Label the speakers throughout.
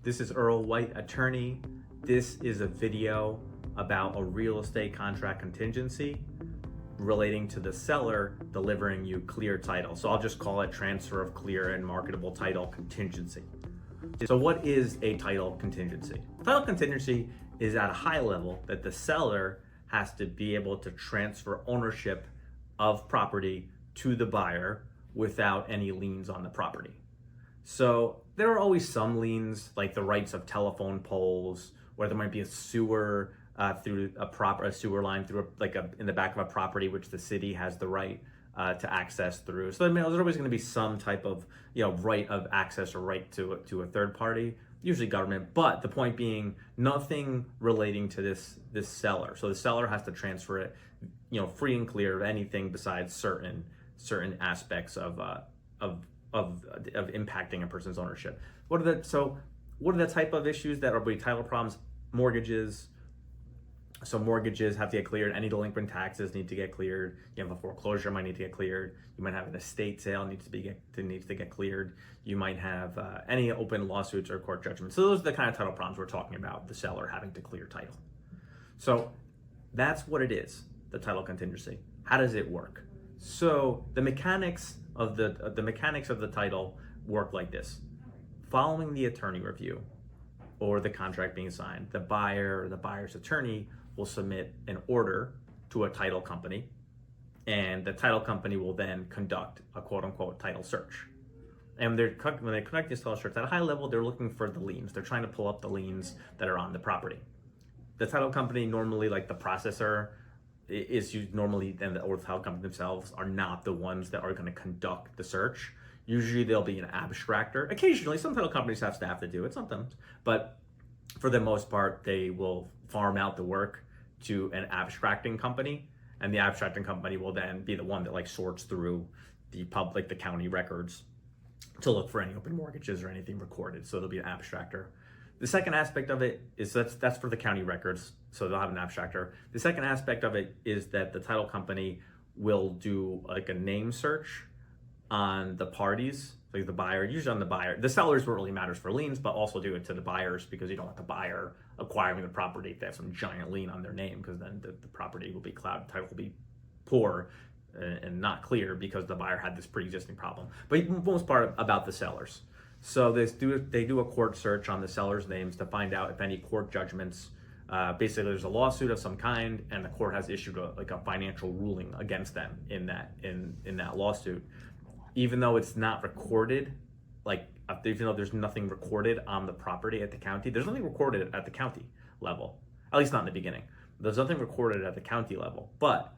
Speaker 1: This is Earl White, attorney. This is a video about a real estate contract contingency relating to the seller delivering you clear title. So I'll just call it transfer of clear and marketable title contingency. So what is a title contingency? Title contingency is at a high level that the seller has to be able to transfer ownership of property to the buyer without any liens on the property. So there are always some liens, like the rights of telephone poles, or there might be a sewer through a sewer line through in the back of a property which the city has the right to access through. So there's always going to be some type of right of access or right to a third party, usually government. But the point being, nothing relating to this seller. So the seller has to transfer it, free and clear of anything besides certain aspects of impacting a person's ownership. What are the type of issues that are title problems? Mortgages. So mortgages have to get cleared. Any delinquent taxes need to get cleared. You have a foreclosure might need to get cleared. You might have an estate sale needs to get cleared. You might have any open lawsuits or court judgments. So those are the kind of title problems we're talking about. The seller having to clear title. So that's what it is. The title contingency. How does it work? So the mechanics of the title work like this. Following the attorney review or the contract being signed, the buyer or the buyer's attorney will submit an order to a title company, and the title company will then conduct a quote-unquote title search. And when they conduct this title search at a high level, they're looking for the liens. They're trying to pull up the liens that are on the property. The title company, normally like the processor, is used normally, or the title company themselves are not the ones that are going to conduct the search. Usually there'll be an abstractor. Occasionally, some title companies have staff to do it sometimes, but for the most part, they will farm out the work to an abstracting company, and the abstracting company will then be the one that sorts through the county records to look for any open mortgages or anything recorded. So there'll be an abstractor. The second aspect of it is that's for the county records, so they'll have an abstractor. The second aspect of it is that the title company will do a name search on the parties, like the buyer, usually on the buyer. The sellers what really matters for liens, but also do it to the buyers, because you don't want the buyer acquiring the property if they have some giant lien on their name, because then the property will be clouded, title will be poor and not clear because the buyer had this pre-existing problem. But most part about the sellers. So they do a court search on the seller's names to find out if any court judgments. Basically, there's a lawsuit of some kind, and the court has issued a financial ruling against them in that lawsuit. Even though it's not recorded, even though there's nothing recorded on the property at the county, there's nothing recorded at the county level, at least not in the beginning. There's nothing recorded at the county level. But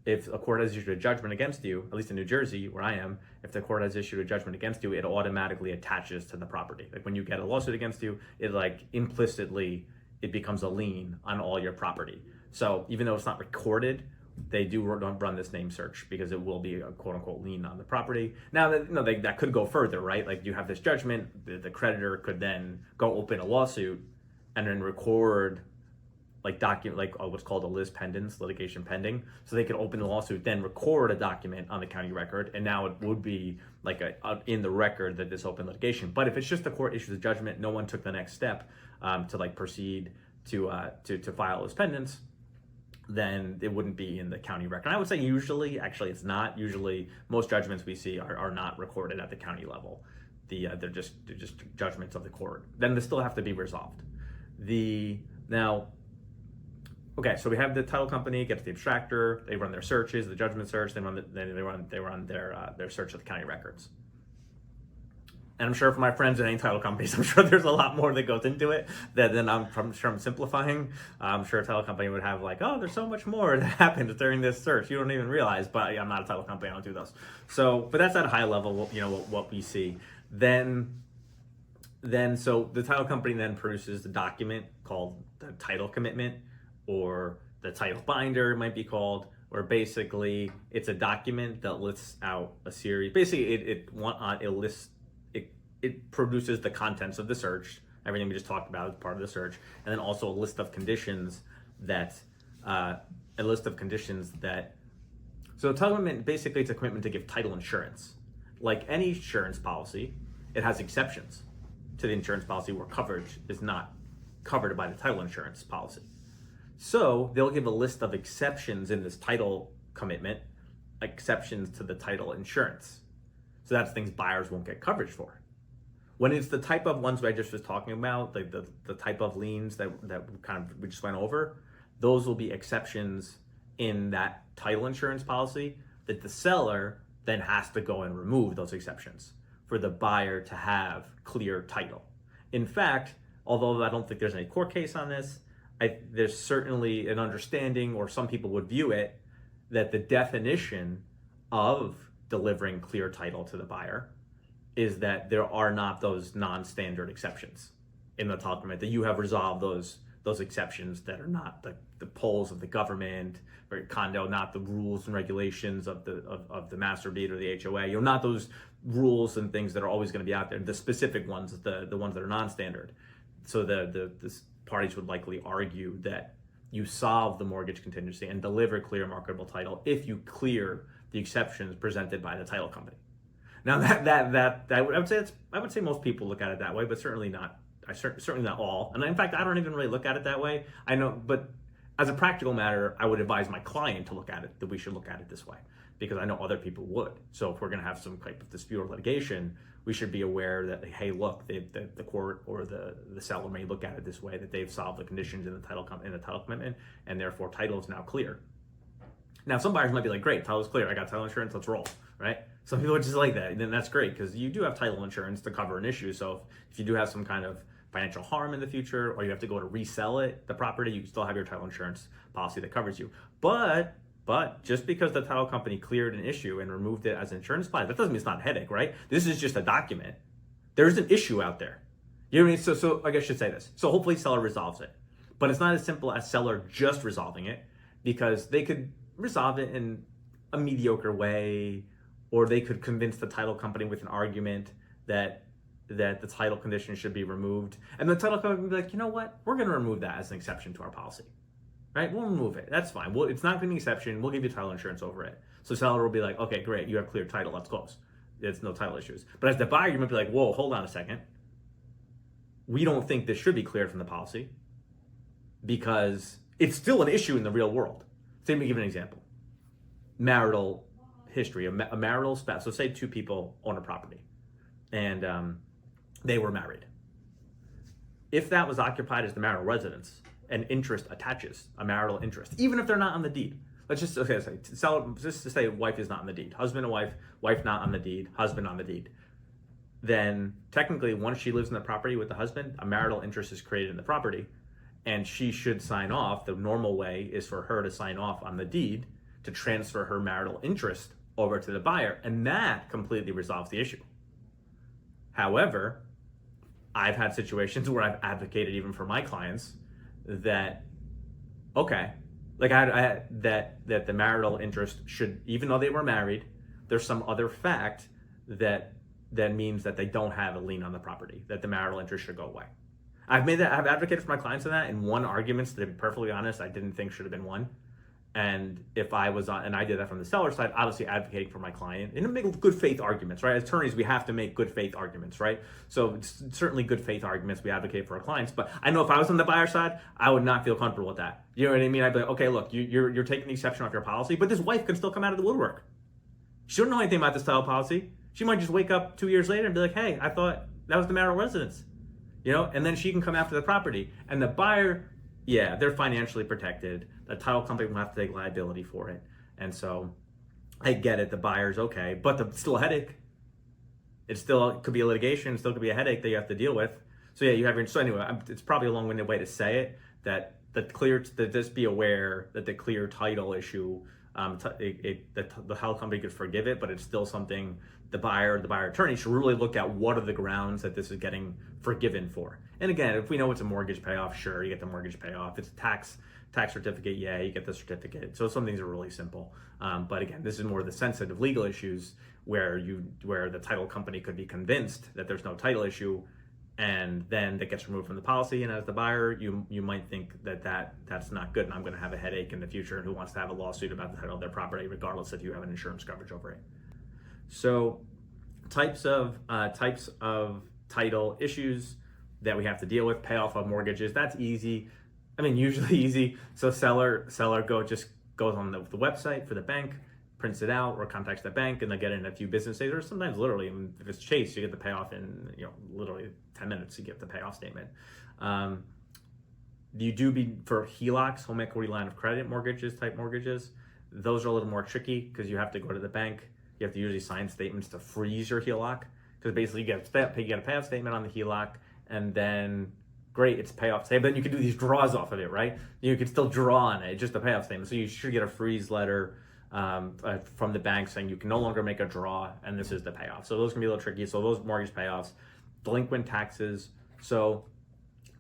Speaker 1: if a court has issued a judgment against you, at least in New Jersey, where I am, if the court has issued a judgment against you, it automatically attaches to the property. Like when you get a lawsuit against you, it implicitly, it becomes a lien on all your property. So even though it's not recorded, they do run this name search because it will be a quote-unquote lien on the property. Now, that could go further, right? Like you have this judgment, the creditor could then go open a lawsuit and then record what's called a lis pendens, litigation pending. So they could open the lawsuit, then record a document on the county record, and now it would be in the record that this open litigation. But if it's just the court issues a judgment, no one took the next step to proceed to file lis pendens, then it wouldn't be in the county record. And I would say usually, actually it's not. Usually most judgments we see are not recorded at the county level. They're just judgments of the court. Then they still have to be resolved. Okay, so we have the title company gets the abstractor, they run their searches, the judgment search, they run their search of the county records. And I'm sure for my friends in any title companies, I'm sure there's a lot more that goes into it than I'm simplifying. I'm sure a title company would have there's so much more that happens during this search. You don't even realize, but I'm not a title company, I don't do those. So, but that's at a high level, what we see. Then so the title company then produces the document called the title commitment, or the title binder it might be called, where basically it's a document that lists out a series. Basically, it produces the contents of the search, everything we just talked about as part of the search, and then also a list of conditions that. So a title commitment, basically, it's a commitment to give title insurance. Like any insurance policy, it has exceptions to the insurance policy where coverage is not covered by the title insurance policy. So they'll give a list of exceptions in this title commitment, exceptions to the title insurance. So that's things buyers won't get coverage for. When it's the type of ones I just was talking about, like the type of liens that we just went over, those will be exceptions in that title insurance policy that the seller then has to go and remove those exceptions for the buyer to have clear title. In fact, although I don't think there's any court case on this, there's certainly an understanding, or some people would view it, that the definition of delivering clear title to the buyer is that there are not those non-standard exceptions in the title agreement, that you have resolved those exceptions that are not the polls of the government or condo, not the rules and regulations of the master deed or the HOA, not those rules and things that are always going to be out there, the specific ones, the ones that are non-standard. So the parties would likely argue that you solve the mortgage contingency and deliver clear marketable title if you clear the exceptions presented by the title company. Now I would say most people look at it that way, but certainly not. Certainly not all. And in fact, I don't even really look at it that way. I know, but as a practical matter, I would advise my client to look at it, that we should look at it this way, because I know other people would. So if we're going to have some type of dispute or litigation, we should be aware that, hey, look, the court or the seller may look at it this way, that they've solved the conditions in the title commitment, and therefore title is now clear. Now, some buyers might be like, great, title is clear, I got title insurance, let's roll, right? Some people are just like that, and then that's great, because you do have title insurance to cover an issue. So if you do have some kind of financial harm in the future, or you have to go to resell the property, you still have your title insurance policy that covers you. But just because the title company cleared an issue and removed it as an insurance policy, that doesn't mean it's not a headache, right? This is just a document. There's an issue out there. You know what I mean? So I guess I should say this. So hopefully seller resolves it. But it's not as simple as seller just resolving it, because they could resolve it in a mediocre way, or they could convince the title company with an argument that the title condition should be removed. And the title company would be like, you know what? We're going to remove that as an exception to our policy. Right? We'll remove it. That's fine. Well, it's not going to be an exception. We'll give you title insurance over it. So seller will be like, okay, great. You have clear title. Let's close. There's no title issues. But as the buyer, you might be like, whoa, hold on a second. We don't think this should be cleared from the policy, because it's still an issue in the real world. So let me give an example. Marital history, a marital spouse. So say two people own a property, and they were married. If that was occupied as the marital residence, an interest attaches, a marital interest, even if they're not on the deed. Let's just just to say wife is not on the deed, husband and wife not on the deed, husband on the deed. Then technically, once she lives in the property with the husband, a marital interest is created in the property, and she should sign off. The normal way is for her to sign off on the deed to transfer her marital interest over to the buyer, and that completely resolves the issue. However, I've had situations where I've advocated, even for my clients, that that the marital interest should, even though they were married, there's some other fact that means that they don't have a lien on the property, that the marital interest should go away. I've advocated for my clients on that in one argument, to be perfectly honest, I didn't think should have been won. And if I was on, and I did that from the seller side, obviously advocating for my client, and make good faith arguments, right? As attorneys, we have to make good faith arguments, right? So it's certainly good faith arguments we advocate for our clients. But I know if I was on the buyer side, I would not feel comfortable with that. You know what I mean? I'd be like, okay, look, you're taking the exception off your policy, but this wife can still come out of the woodwork. She don't know anything about this title policy. She might just wake up 2 years later and be like, hey, I thought that was the marital residence, and then she can come after the property. And the buyer, yeah, they're financially protected. The title company will have to take liability for it. And so I get it, the buyer's okay, but it's still a headache. It could be a litigation, it still could be a headache that you have to deal with. So yeah, so anyway, it's probably a long-winded way to say it, that just be aware that the clear title issue, the title company could forgive it, but it's still something the buyer attorney should really look at. What are the grounds that this is getting forgiven for? And again, if we know it's a mortgage payoff, sure, you get the mortgage payoff. It's a tax certificate, yeah, you get the certificate. So some things are really simple. But again, this is more the sensitive legal issues where the title company could be convinced that there's no title issue, and then that gets removed from the policy. And as the buyer, you might think that's not good, and I'm going to have a headache in the future. And who wants to have a lawsuit about the title of their property, regardless if you have an insurance coverage over it? So types of title issues that we have to deal with. Payoff of mortgages, that's easy. I mean, usually easy. So seller just goes on the website for the bank, prints it out, or contacts the bank, and they get it in a few business days, or sometimes literally, if it's Chase, you get the payoff in literally 10 minutes. You get the payoff statement. For HELOCs, home equity line of credit type mortgages, those are a little more tricky because you have to go to the bank. You have to usually sign statements to freeze your HELOC, because basically you get a payoff statement on the HELOC, and then great, it's payoff statement. Then you can do these draws off of it, right? You can still draw on it, just a payoff statement. So you should get a freeze letter from the bank saying you can no longer make a draw, and this is the payoff. So those can be a little tricky. So those mortgage payoffs, delinquent taxes. So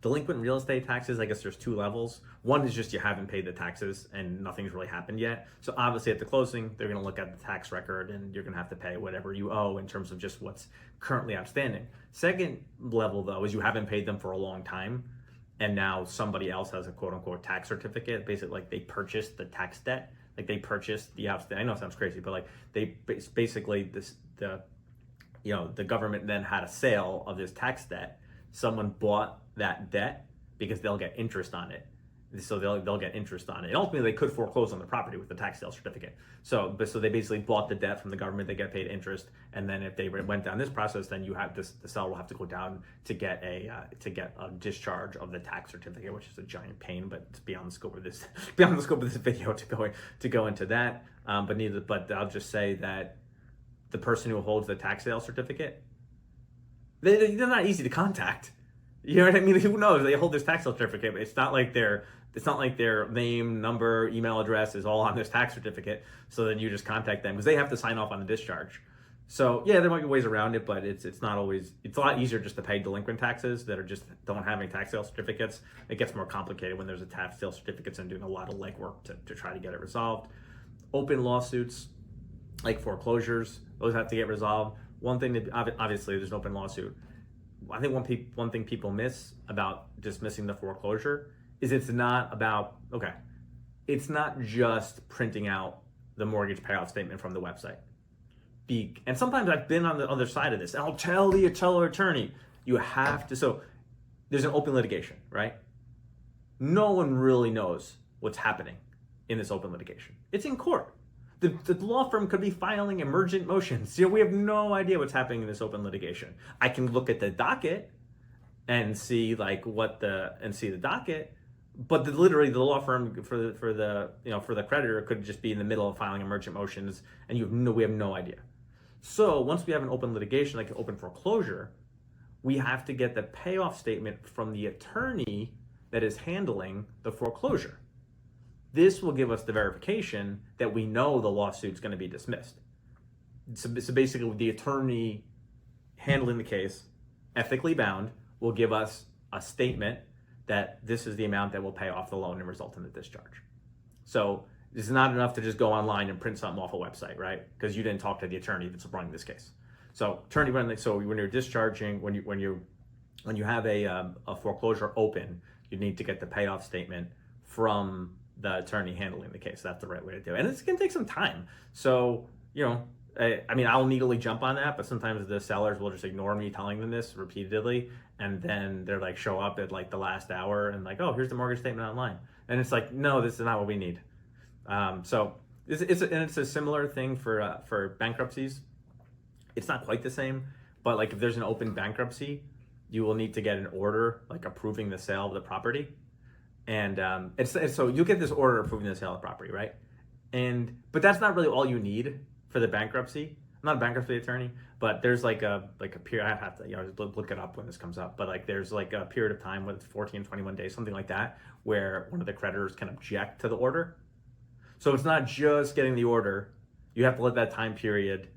Speaker 1: delinquent real estate taxes, I guess there's two levels. One is just you haven't paid the taxes and nothing's really happened yet. So obviously at the closing, they're going to look at the tax record and you're going to have to pay whatever you owe in terms of just what's currently outstanding. Second level, though, is you haven't paid them for a long time, and now somebody else has a quote unquote tax certificate. Basically, like they purchased the tax debt. Like they purchased the outstanding. I know it sounds crazy, but like they basically the government then had a sale of this tax debt. Someone bought that debt because they'll get interest on it. So they'll get interest on it. And ultimately, they could foreclose on the property with the tax sale certificate. So they basically bought the debt from the government. They get paid interest, and then if they went down this process, then the seller will have to go down to get a discharge of the tax certificate, which is a giant pain. But it's beyond the scope of this video to go into that. But I'll just say that the person who holds the tax sale certificate, they're not easy to contact. You know what I mean? Who knows? They hold this tax certificate, but it's not like their name, number, email address is all on this tax certificate. So then you just contact them because they have to sign off on the discharge. So yeah, there might be ways around it, but it's not always. It's a lot easier just to pay delinquent taxes that don't have any tax sale certificates. It gets more complicated when there's a tax sale certificates and doing a lot of legwork to try to get it resolved. Open lawsuits like foreclosures, those have to get resolved. One thing that obviously there's an open lawsuit. I think one thing people miss about dismissing the foreclosure is it's not just printing out the mortgage payoff statement from the website. And sometimes I've been on the other side of this, and I'll tell the attorney, you have to, so there's an open litigation, right? No one really knows what's happening in this open litigation. It's in court. The law firm could be filing emergent motions. We have no idea what's happening in this open litigation. I can look at the docket and see the docket, but literally the law firm for the creditor could just be in the middle of filing emergent motions, and we have no idea. So once we have an open litigation, like an open foreclosure, we have to get the payoff statement from the attorney that is handling the foreclosure. This will give us the verification that we know the lawsuit's going to be dismissed. So basically, the attorney handling the case, ethically bound, will give us a statement that this is the amount that will pay off the loan and result in the discharge. So it's not enough to just go online and print something off a website, right? Because you didn't talk to the attorney that's running this case. So when you're discharging, when you have a foreclosure open, you need to get the payoff statement from the attorney handling the case. That's the right way to do it. And it's going to take some time. So, I'll needily jump on that, but sometimes the sellers will just ignore me telling them this repeatedly. And then they're like, show up at like the last hour and like, oh, here's the mortgage statement online. And it's like, no, this is not what we need. So it's a similar thing for bankruptcies. It's not quite the same, but like if there's an open bankruptcy, you will need to get an order like approving the sale of the property. And so you get this order approving the sale of the property, right? But that's not really all you need for the bankruptcy. I'm not a bankruptcy attorney, but there's like a period. I have to look it up when this comes up. But like there's like a period of time with 14, 21 days, something like that, where one of the creditors can object to the order. So it's not just getting the order. You have to let that time period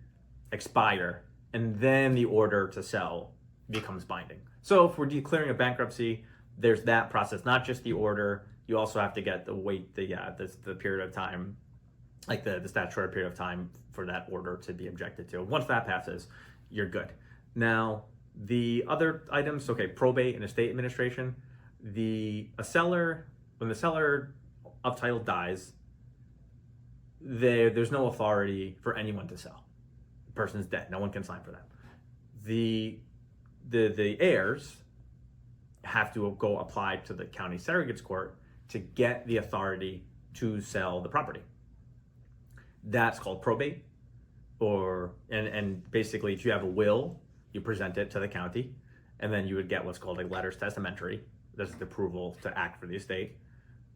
Speaker 1: expire, and then the order to sell becomes binding. So if we're declaring a bankruptcy, there's that process, not just the order. You also have to get the period of time, like the statutory period of time for that order to be objected to. Once that passes, you're good. Now, the other items, probate and estate administration. When the seller of title dies, there's no authority for anyone to sell. The person's dead. No one can sign for them. The the heirs have to go apply to the county surrogate's court to get the authority to sell the property. That's called probate, and basically if you have a will, you present it to the county, and then you would get what's called a letters testamentary. That's the approval to act for the estate.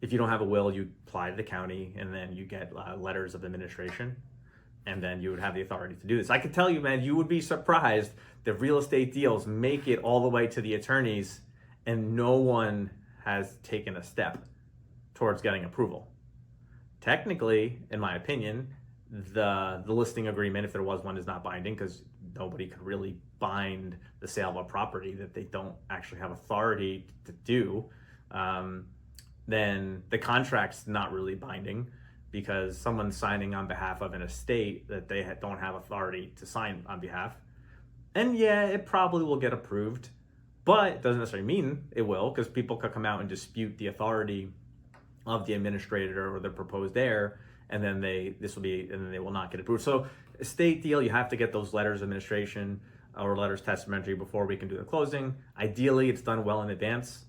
Speaker 1: If you don't have a will, you apply to the county, and then you get letters of administration, and then you would have the authority to do this. I could tell you, man, you would be surprised that real estate deals make it all the way to the attorneys, and no one has taken a step towards getting approval. Technically, in my opinion, the listing agreement, if there was one, is not binding because nobody could really bind the sale of a property that they don't actually have authority to do. Then the contract's not really binding because someone's signing on behalf of an estate that they don't have authority to sign on behalf. And yeah, it probably will get approved, but it doesn't necessarily mean it will, because people could come out and dispute the authority of the administrator or the proposed heir, and then they will not get approved. So estate deal, you have to get those letters of administration or letters testamentary before we can do the closing. Ideally, it's done well in advance,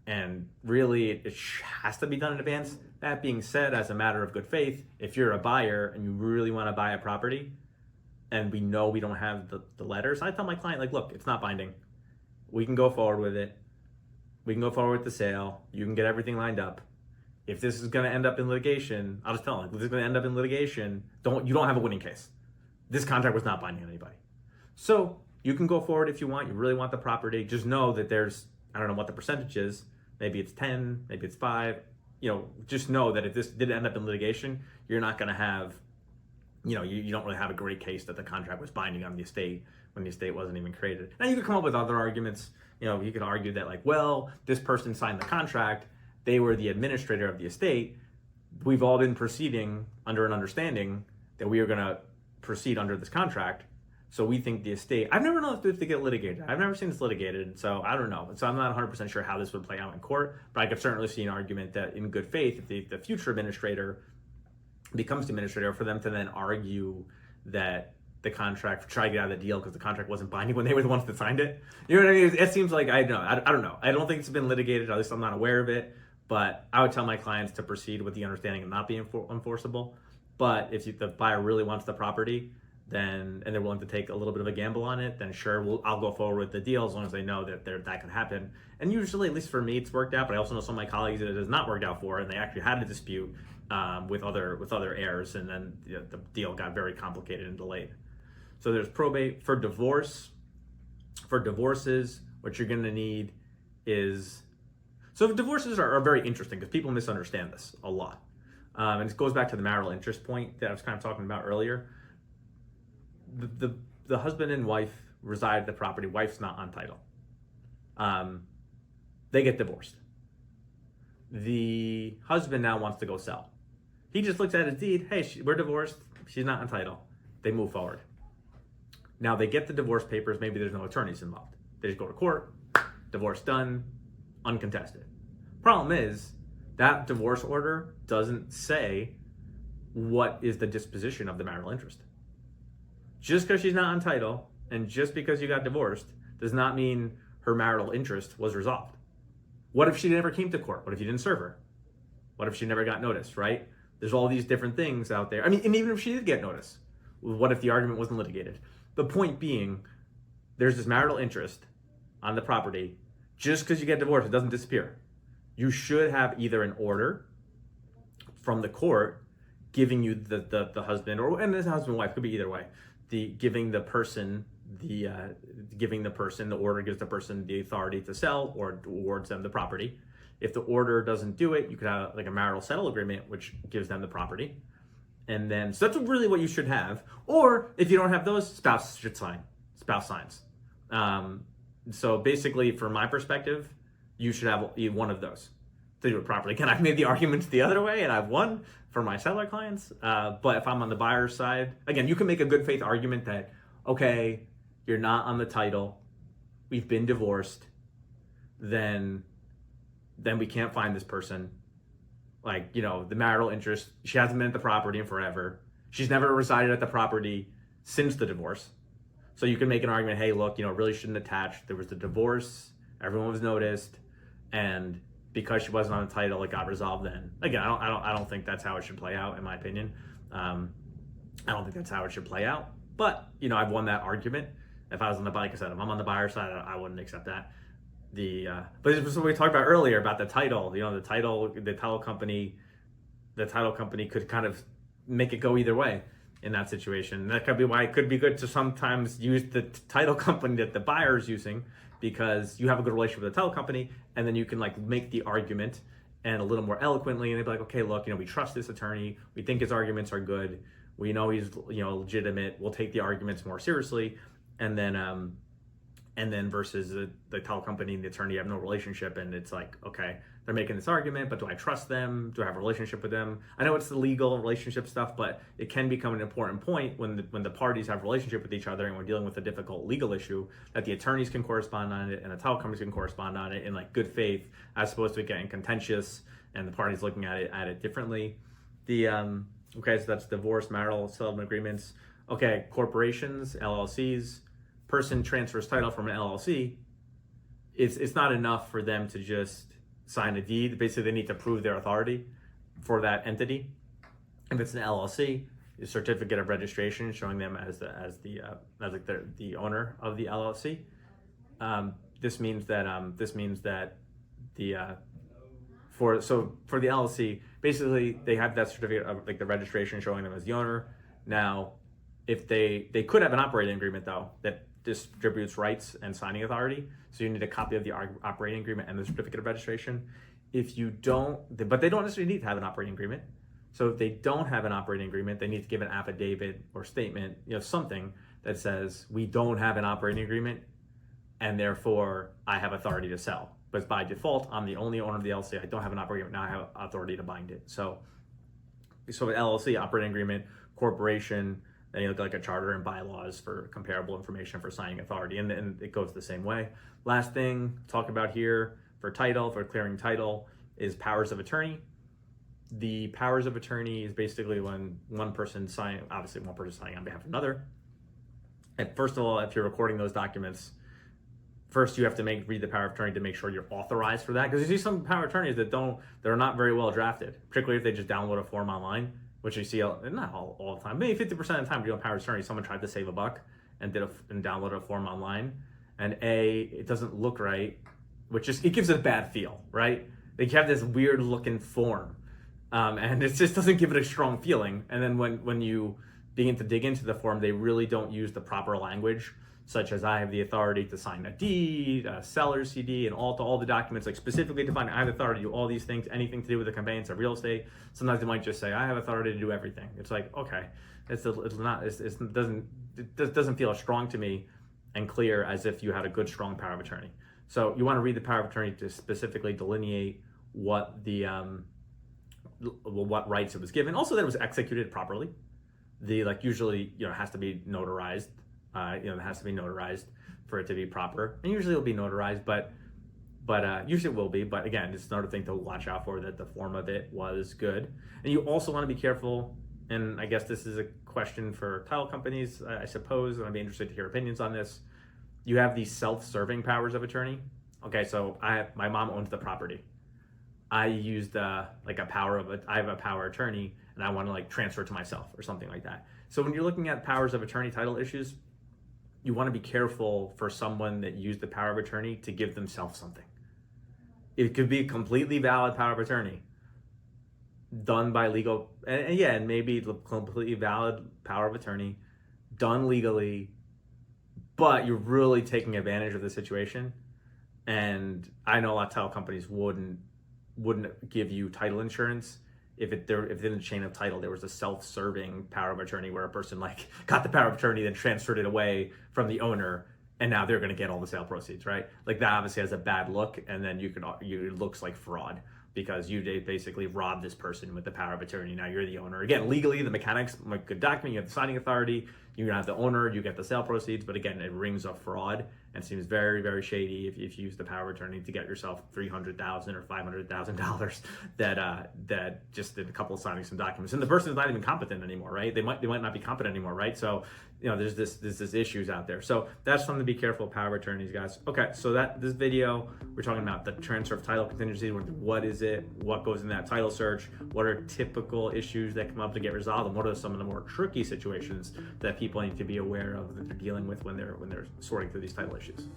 Speaker 1: and really it has to be done in advance. That being said, as a matter of good faith, if you're a buyer and you really want to buy a property and we know we don't have the letters, I tell my client, like, look, it's not binding. We can go forward with it. We can go forward with the sale. You can get everything lined up. If this is going to end up in litigation, I'll just tell them, if this is going to end up in litigation, you don't have a winning case. This contract was not binding on anybody. So you can go forward if you want. You really want the property. Just know that there's, I don't know what the percentage is. Maybe it's 10, maybe it's 5. Just know that if this did end up in litigation, you're not going to have, you don't really have a great case that the contract was binding on the estate when the estate wasn't even created. Now you could come up with other arguments. You could argue that, like, well, this person signed the contract. They were the administrator of the estate. We've all been proceeding under an understanding that we are going to proceed under this contract. So we think the estate, I've never known if they get litigated. I've never seen this litigated, so I don't know. So I'm not 100% sure how this would play out in court, but I could certainly see an argument that in good faith, if the future administrator becomes the administrator, for them to then argue that the contract, try to get out of the deal because the contract wasn't binding when they were the ones that signed it. You know what I mean? It seems like, I don't know. I don't think it's been litigated, at least I'm not aware of it, but I would tell my clients to proceed with the understanding of not being enforceable. But if the buyer really wants the property, and they're willing to take a little bit of a gamble on it, then sure, I'll go forward with the deal as long as they know that that can happen. And usually, at least for me, it's worked out, but I also know some of my colleagues that it has not worked out for, and they actually had a dispute with other heirs, and then the deal got very complicated and delayed. So there's probate. For divorces, what you're going to need is, so divorces are very interesting because people misunderstand this a lot. And it goes back to the marital interest point that I was kind of talking about earlier. The husband and wife reside at the property. Wife's not on title. They get divorced. The husband now wants to go sell. He just looks at his deed. Hey, we're divorced. She's not on title. They move forward. Now they get the divorce papers. Maybe there's no attorneys involved. They just go to court. Divorce done. Uncontested. Problem is, that divorce order doesn't say what is the disposition of the marital interest. Just because she's not on title and just because you got divorced does not mean her marital interest was resolved. What if she never came to court? What if you didn't serve her? What if she never got notice, right? There's all these different things out there. I mean, and even if she did get notice, what if the argument wasn't litigated? The point being, there's this marital interest on the property. Just because you get divorced, it doesn't disappear. You should have either an order from the court giving you the husband, and this husband and wife, could be either way, giving the order gives the person the authority to sell or awards them the property. If the order doesn't do it, you could have like a marital settle agreement, which gives them the property. And then, so that's really what you should have. Or if you don't have those, spouse should sign. Spouse signs. So basically, from my perspective, you should have one of those to do it properly. Again, I've made the arguments the other way, and I've won for my seller clients. But if I'm on the buyer's side, again, you can make a good faith argument that, okay, you're not on the title, we've been divorced, then we can't find this person. Like, the marital interest, she hasn't been at the property in forever. She's never resided at the property since the divorce. So you can make an argument, hey, look, it really shouldn't attach. There was the divorce, everyone was noticed, and because she wasn't on the title, it got resolved then. Again, I don't think that's how it should play out, in my opinion. I don't think that's how it should play out. But I've won that argument. If I was on the like I said, if I'm on the buyer side, I wouldn't accept that. But it's what we talked about earlier about the title. The title company could kind of make it go either way in that situation. And that could be why it could be good to sometimes use the title company that the buyer is using, because you have a good relationship with the title company, and then you can make the argument and a little more eloquently, and they'd be like, okay, look, we trust this attorney, we think his arguments are good, we know he's legitimate, we'll take the arguments more seriously, and then versus the title company and the attorney have no relationship, and it's like, okay, they're making this argument, but do I trust them? Do I have a relationship with them? I know it's the legal relationship stuff, but it can become an important point when the parties have a relationship with each other and we're dealing with a difficult legal issue, that the attorneys can correspond on it and the title companies can correspond on it in good faith, as opposed to it getting contentious and the parties looking at it differently. Okay, so that's divorce, marital settlement agreements. Okay, corporations, LLCs. Person transfers title from an LLC, it's not enough for them to just sign a deed. Basically, they need to prove their authority for that entity. If it's an LLC, a certificate of registration showing them as the owner of the LLC. This means that for the LLC, basically they have that certificate of the registration showing them as the owner. Now, if they could have an operating agreement though that distributes rights and signing authority, so you need a copy of the operating agreement and the certificate of registration. If you don't, but they don't necessarily need to have an operating agreement. So if they don't have an operating agreement, they need to give an affidavit or statement, something that says we don't have an operating agreement, and therefore I have authority to sell. But by default, I'm the only owner of the LLC. I don't have an operating agreement. Now I have authority to bind it. So an LLC, operating agreement, corporation. Then you look like a charter and bylaws for comparable information for signing authority, and it goes the same way. Last thing talk about here for clearing title, is powers of attorney. The powers of attorney is basically when one person signing on behalf of another. And first of all, if you're recording those documents, first you have to read the power of attorney to make sure you're authorized for that, because you see some power of attorneys that are not very well drafted, particularly if they just download a form online, which you see not all the time, maybe 50% of the time. If you're doing power of attorney, someone tried to save a buck and downloaded a form online, and it doesn't look right, it gives it a bad feel, right? They have this weird looking form, and it just doesn't give it a strong feeling. And then when you begin to dig into the form, they really don't use the proper language, such as I have the authority to sign a deed, a seller's CD, and all the documents specifically defined. I have authority to do all these things, anything to do with the conveyance of real estate. Sometimes they might just say I have authority to do everything. It's like, okay, it doesn't feel as strong to me and clear as if you had a good strong power of attorney. So you want to read the power of attorney to specifically delineate what what rights it was given. Also that it was executed properly. Usually it has to be notarized. It has to be notarized for it to be proper, and usually it'll be notarized, but usually it will be. But again, it's another thing to watch out for, that the form of it was good. And you also want to be careful, and I guess this is a question for title companies, I suppose, and I'd be interested to hear opinions on this. You have these self-serving powers of attorney. Okay, so my mom owns the property. I used I have a power of attorney, and I want to transfer it to myself or something like that. So when you're looking at powers of attorney title issues, you want to be careful for someone that used the power of attorney to give themselves something. It could be a completely valid power of attorney done by legal, and maybe the completely valid power of attorney done legally, but you're really taking advantage of the situation. And I know a lot of title companies wouldn't give you title insurance if in the chain of title there was a self-serving power of attorney where a person got the power of attorney, then transferred it away from the owner, and now they're going to get all the sale proceeds, right? That obviously has a bad look, and then it looks like fraud because you basically robbed this person with the power of attorney. Now you're the owner. Again, legally, the mechanics, good document, you have the signing authority, You have the owner, you get the sale proceeds, but again, it rings a fraud and seems very, very shady if you use the power of attorney to get yourself $300,000 or $500,000 that just in a couple of signing some documents, and the person is not even competent anymore, right? They might not be competent anymore, right? So there's this issues out there. So that's something to be careful of, power of attorneys, guys. Okay, so this video we're talking about the transfer of title contingency. What is it? What goes in that title search? What are typical issues that come up to get resolved, and what are some of the more tricky situations that people need to be aware of that they're dealing with when they're sorting through these title issues?